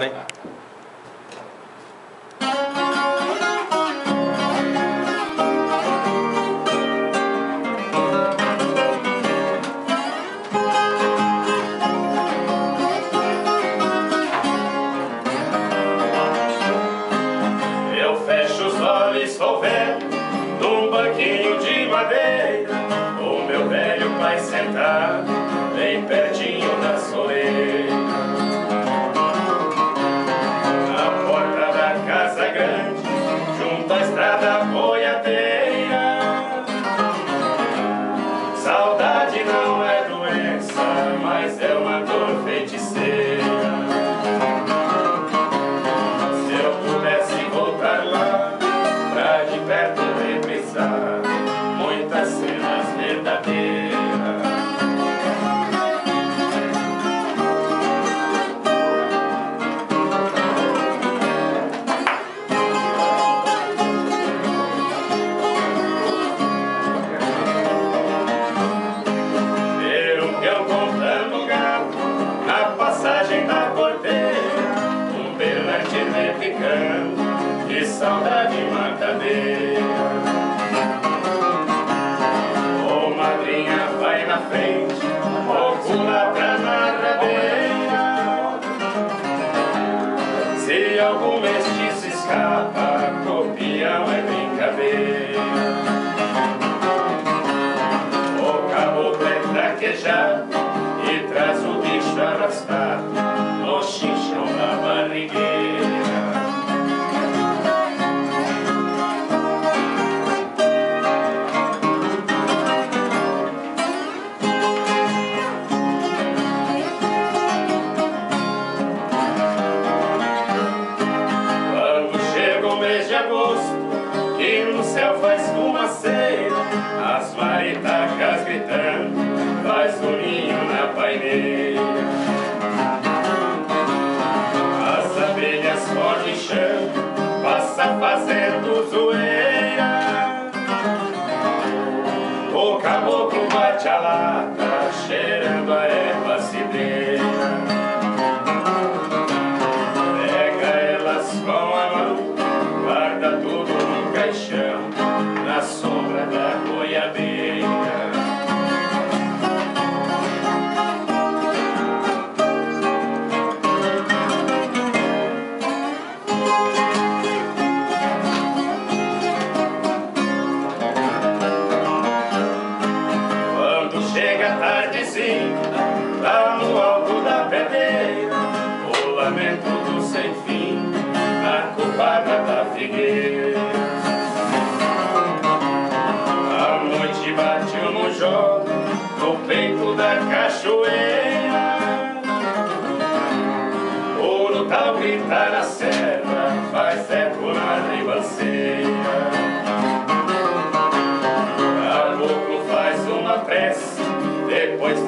Eu fecho os olhos, estou vendo num banquinho de madeira o meu velho pai sentado bem pertinho da soleira. Na porta da casa grande, junto à estrada boiadeira. Saudade não é doença, mas é uma dor feiticeira. Se eu pudesse voltar lá, pra de perto reprisar muitas cenas verdadeiras. Ver um peão comprando gato na passagem da porteira, um berrante repicando, que saudade matadeira. Ô madrinha, vai na frente, ou pula pra narradeira. Se algum mestiço escapa, copião é brincadeira. O caboclo é traquejado e traz o bicho arrastado no xixão da barrigueira. Quando chega o mês de agosto, que no céu faz fumaceira, as maritacas gritando, faz um ninho na paineira. As abelhas fogem chão, passa fazendo zoeira. O caboclo bate a lata, cheirando a erva cidreira. Pega elas com a mão, guarda tudo num caixão, na sombra da goiabeira. Quando chega a tardezinha, lá no alto da pedreira, o lamento do sem fim, na copada da figueira. A noite bate um mujó no peito da cachoeira. O Urutau grita na serra, faz eco na ribanceira. Caboclo faz uma prece, depois